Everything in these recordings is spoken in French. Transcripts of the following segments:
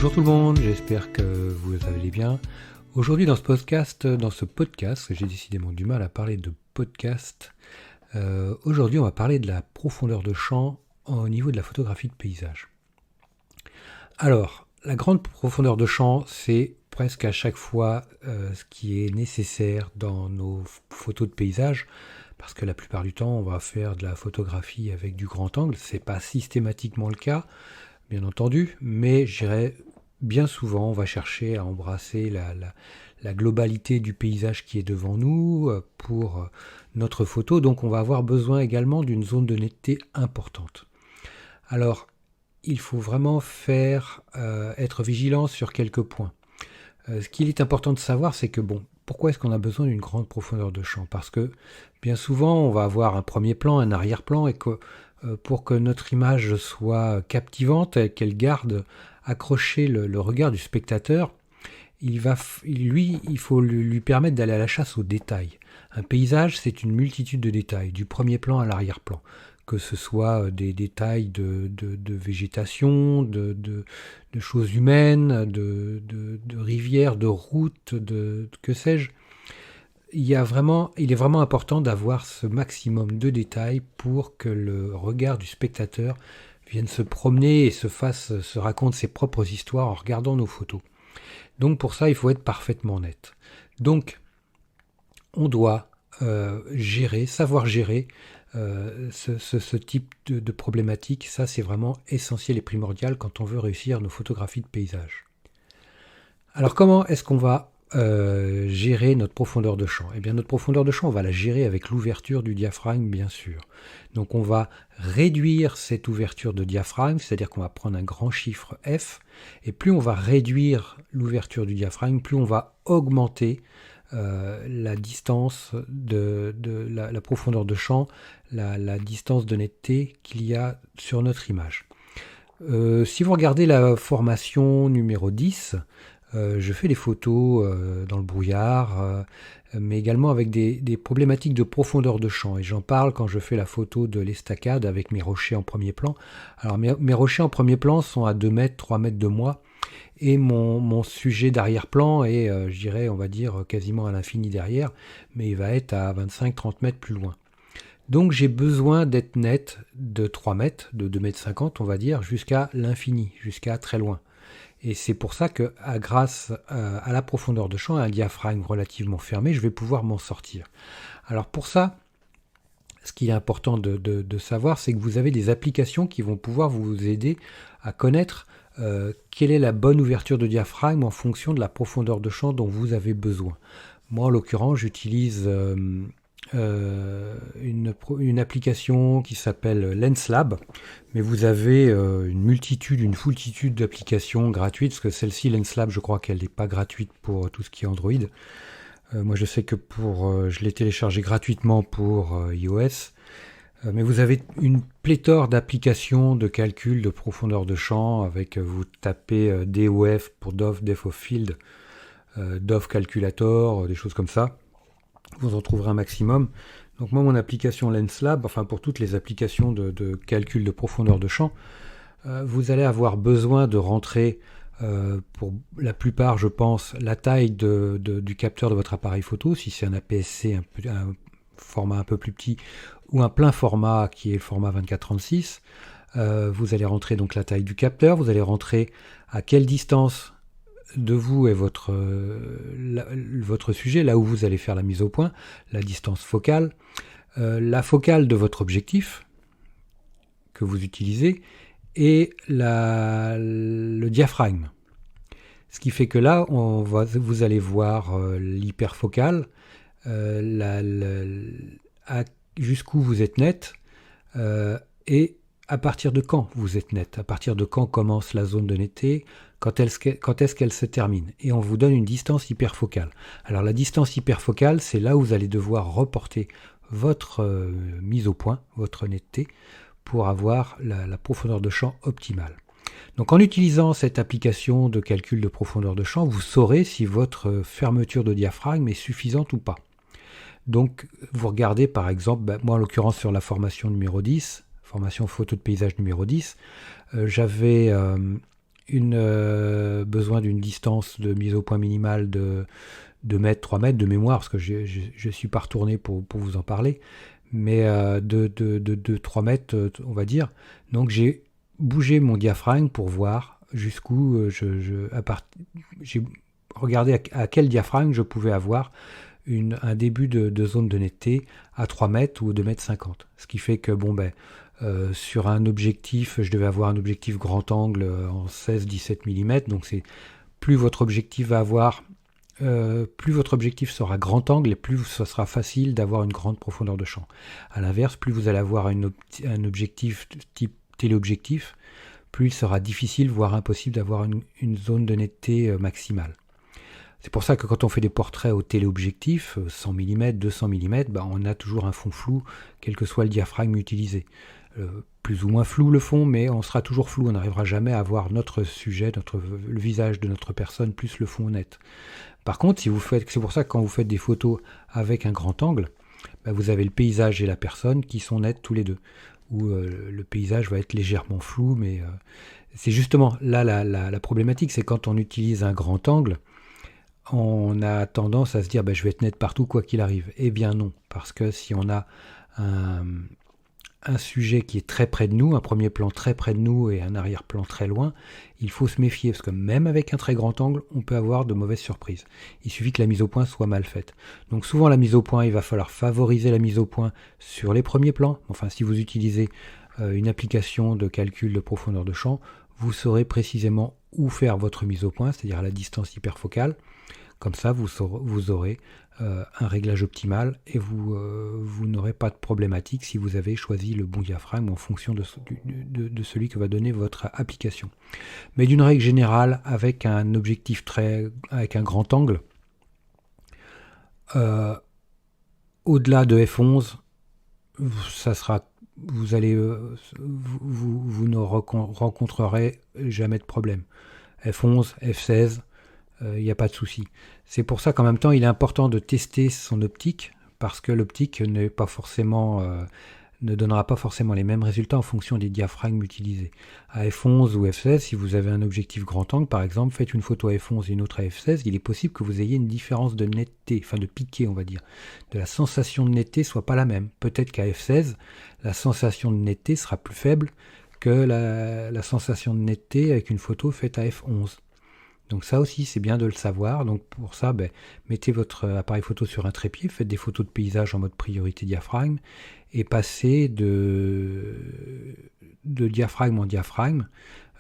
Bonjour tout le monde, j'espère que vous allez bien. Aujourd'hui dans ce podcast, j'ai décidément du mal à parler de podcast. Aujourd'hui on va parler de la profondeur de champ au niveau de la photographie de paysage. Alors, la grande profondeur de champ, c'est presque à chaque fois ce qui est nécessaire dans nos photos de paysage, parce que la plupart du temps on va faire de la photographie avec du grand angle, c'est pas systématiquement le cas, bien entendu, mais je dirais bien souvent on va chercher à embrasser la globalité du paysage qui est devant nous pour notre photo, donc on va avoir besoin également d'une zone de netteté importante. Alors, il faut vraiment être vigilant sur quelques points. Ce qu'il est important de savoir, c'est que pourquoi est-ce qu'on a besoin d'une grande profondeur de champ? Parce que bien souvent, on va avoir un premier plan, un arrière-plan, et que pour que notre image soit captivante, qu'elle garde accroché le regard du spectateur, il faut lui permettre d'aller à la chasse aux détails. Un paysage, c'est une multitude de détails, du premier plan à l'arrière-plan, que ce soit des détails de végétation, de choses humaines, de rivières, de routes, que sais-je. Il est vraiment important d'avoir ce maximum de détails pour que le regard du spectateur vienne se promener et se raconte ses propres histoires en regardant nos photos. Donc pour ça, il faut être parfaitement net. Donc, on doit savoir gérer ce type de problématique. Ça, c'est vraiment essentiel et primordial quand on veut réussir nos photographies de paysage. Alors, comment est-ce qu'on va gérer notre profondeur de champ? Eh bien, notre profondeur de champ, on va la gérer avec l'ouverture du diaphragme, bien sûr. Donc, on va réduire cette ouverture de diaphragme, c'est-à-dire qu'on va prendre un grand chiffre F, et plus on va réduire l'ouverture du diaphragme, plus on va augmenter la distance de la profondeur de champ, la distance de netteté qu'il y a sur notre image. Si vous regardez la formation numéro 10, je fais des photos dans le brouillard, mais également avec des problématiques de profondeur de champ. Et j'en parle quand je fais la photo de l'estacade avec mes rochers en premier plan. Alors mes rochers en premier plan sont à 2 mètres, 3 mètres de moi. Et mon sujet d'arrière-plan est, je dirais, on va dire, quasiment à l'infini derrière, mais il va être à 25-30 mètres plus loin. Donc j'ai besoin d'être net de 3 mètres, de 2 mètres 50, on va dire, jusqu'à l'infini, jusqu'à très loin. Et c'est pour ça que, grâce à la profondeur de champ et à un diaphragme relativement fermé, je vais pouvoir m'en sortir. Alors pour ça, ce qui est important de savoir, c'est que vous avez des applications qui vont pouvoir vous aider à connaître quelle est la bonne ouverture de diaphragme en fonction de la profondeur de champ dont vous avez besoin. Moi, en l'occurrence, j'utilise une application qui s'appelle LensLab, mais vous avez une foultitude d'applications gratuites, parce que celle-ci, LensLab, je crois qu'elle n'est pas gratuite pour tout ce qui est Android. Moi, je sais que je l'ai téléchargé gratuitement pour iOS. Mais vous avez une pléthore d'applications de calcul de profondeur de champ avec, vous tapez DOF pour Depth of Field, DOF Calculator, des choses comme ça. Vous en trouverez un maximum. Donc moi, mon application LensLab, enfin pour toutes les applications de calcul de profondeur de champ, vous allez avoir besoin de rentrer, pour la plupart, je pense, la taille du capteur de votre appareil photo, si c'est un APS-C, un format un peu plus petit, ou un plein format qui est le format 24-36. Vous allez rentrer donc la taille du capteur, vous allez rentrer à quelle distance de vous est votre sujet, là où vous allez faire la mise au point, la distance focale, la focale de votre objectif que vous utilisez, et le diaphragme. Ce qui fait que là, vous allez voir l'hyperfocale, jusqu'où vous êtes net, et à partir de quand vous êtes net, à partir de quand commence la zone de netteté, quand est-ce qu'elle se termine. Et on vous donne une distance hyperfocale. Alors la distance hyperfocale, c'est là où vous allez devoir reporter votre mise au point, votre netteté, pour avoir la profondeur de champ optimale. Donc en utilisant cette application de calcul de profondeur de champ, vous saurez si votre fermeture de diaphragme est suffisante ou pas. Donc vous regardez par exemple, moi en l'occurrence sur la formation numéro 10, formation photo de paysage numéro 10, j'avais besoin d'une distance de mise au point minimale de 2 mètres, 3 mètres de mémoire, parce que je ne suis pas retourné pour vous en parler, mais de 3 mètres, on va dire. Donc j'ai bougé mon diaphragme pour voir jusqu'où j'ai regardé à quel diaphragme je pouvais avoir un début de zone de netteté à 3 mètres ou 2 mètres 50. Ce qui fait que sur un objectif, je devais avoir un objectif grand angle en 16-17 mm. Donc plus votre objectif va avoir, plus votre objectif sera grand angle et plus ce sera facile d'avoir une grande profondeur de champ. A l'inverse, plus vous allez avoir un objectif type téléobjectif, plus il sera difficile, voire impossible d'avoir une zone de netteté maximale. C'est pour ça que quand on fait des portraits au téléobjectif, 100 mm, 200 mm, on a toujours un fond flou, quel que soit le diaphragme utilisé. Plus ou moins flou le fond, mais on sera toujours flou, on n'arrivera jamais à voir notre sujet, le visage de notre personne, plus le fond net. Par contre, c'est pour ça que quand vous faites des photos avec un grand angle, vous avez le paysage et la personne qui sont nets tous les deux. Où le paysage va être légèrement flou, mais c'est justement là la problématique, c'est quand on utilise un grand angle, on a tendance à se dire je vais être net partout quoi qu'il arrive. Eh bien non, parce que si on a un sujet qui est très près de nous, un premier plan très près de nous et un arrière-plan très loin, il faut se méfier, parce que même avec un très grand angle, on peut avoir de mauvaises surprises. Il suffit que la mise au point soit mal faite. Donc souvent la mise au point, il va falloir favoriser la mise au point sur les premiers plans. Enfin, si vous utilisez une application de calcul de profondeur de champ, vous saurez précisément où faire votre mise au point, c'est-à-dire à la distance hyperfocale. Comme ça, vous aurez un réglage optimal et vous n'aurez pas de problématique si vous avez choisi le bon diaphragme en fonction de celui que va donner votre application. Mais d'une règle générale, avec un objectif avec un grand angle, au-delà de f11, vous ne rencontrerez jamais de problème. f11, f16, il n'y a pas de souci. C'est pour ça qu'en même temps, il est important de tester son optique, parce que l'optique ne donnera pas forcément les mêmes résultats en fonction des diaphragmes utilisés. À f11 ou f16, si vous avez un objectif grand angle, par exemple, faites une photo à f11 et une autre à f16, il est possible que vous ayez une différence de netteté, enfin de piqué, on va dire. De la sensation de netteté soit pas la même. Peut-être qu'à f16, la sensation de netteté sera plus faible que la sensation de netteté avec une photo faite à f11. Donc ça aussi, c'est bien de le savoir. Donc pour ça, mettez votre appareil photo sur un trépied, faites des photos de paysage en mode priorité diaphragme et passez de diaphragme en diaphragme,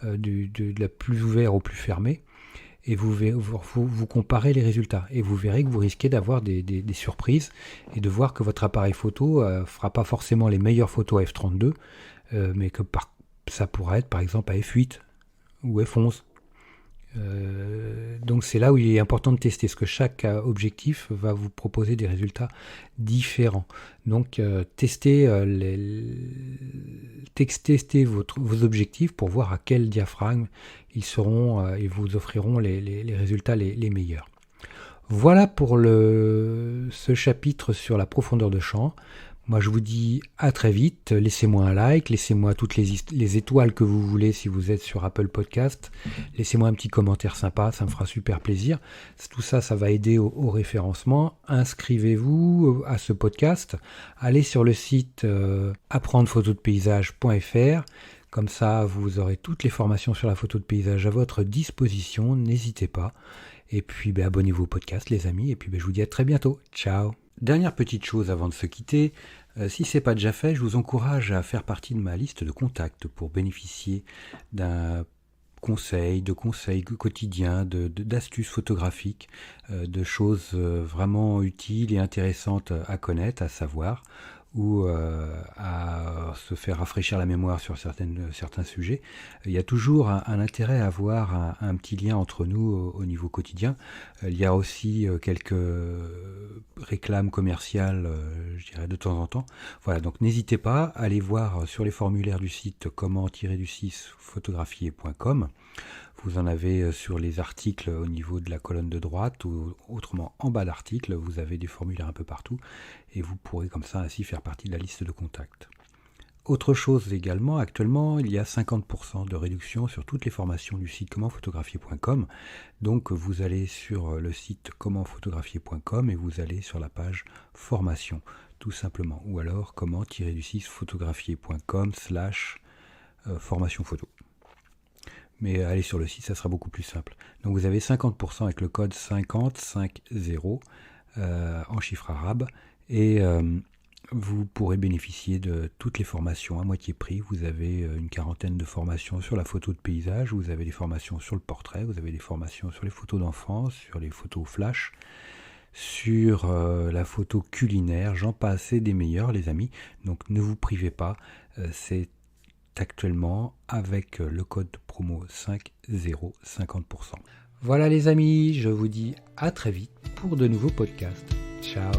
de la plus ouverte au plus fermé, et vous comparez les résultats. Et vous verrez que vous risquez d'avoir des surprises et de voir que votre appareil photo fera pas forcément les meilleures photos à f32, mais que ça pourra être par exemple à f8 ou f11. Donc c'est là où il est important de tester, parce que chaque objectif va vous proposer des résultats différents. Donc testez vos objectifs pour voir à quel diaphragme ils seront et vous offriront les résultats les meilleurs. Voilà pour ce chapitre sur la profondeur de champ. Moi, je vous dis à très vite. Laissez-moi un like, laissez-moi toutes les étoiles que vous voulez si vous êtes sur Apple Podcast. Laissez-moi un petit commentaire sympa, ça me fera super plaisir. Tout ça, ça va aider au référencement. Inscrivez-vous à ce podcast. Allez sur le site apprendrePhotoDePaysage.fr. Comme ça, vous aurez toutes les formations sur la photo de paysage à votre disposition. N'hésitez pas. Et puis, abonnez-vous au podcast, les amis. Et puis, je vous dis à très bientôt. Ciao. Dernière petite chose avant de se quitter, si ce n'est pas déjà fait, je vous encourage à faire partie de ma liste de contacts pour bénéficier de conseils quotidiens, d'astuces photographiques, de choses vraiment utiles et intéressantes à connaître, à savoir, ou à se faire rafraîchir la mémoire sur certains sujets. Il y a toujours un intérêt à avoir un petit lien entre nous au niveau quotidien. Il y a aussi quelques réclames commerciales, je dirais, de temps en temps. Voilà, donc n'hésitez pas à aller voir sur les formulaires du site comment-photographier.com. Vous en avez sur les articles au niveau de la colonne de droite, ou autrement en bas d'article, vous avez des formulaires un peu partout, et vous pourrez comme ça ainsi faire partie de la liste de contacts. Autre chose également, actuellement, il y a 50% de réduction sur toutes les formations du site commentphotographier.com. Donc vous allez sur le site commentphotographier.com et vous allez sur la page formation, tout simplement. Ou alors comment-photographier.com/formation photo. Mais allez sur le site, ça sera beaucoup plus simple. Donc vous avez 50% avec le code 5050 en chiffre arabe et vous pourrez bénéficier de toutes les formations à moitié prix. Vous avez une quarantaine de formations sur la photo de paysage, vous avez des formations sur le portrait, vous avez des formations sur les photos d'enfance, sur les photos flash, sur la photo culinaire, j'en passe et des meilleurs les amis. Donc ne vous privez pas, c'est actuellement avec le code promo 50 50%. Voilà les amis, je vous dis à très vite pour de nouveaux podcasts. Ciao.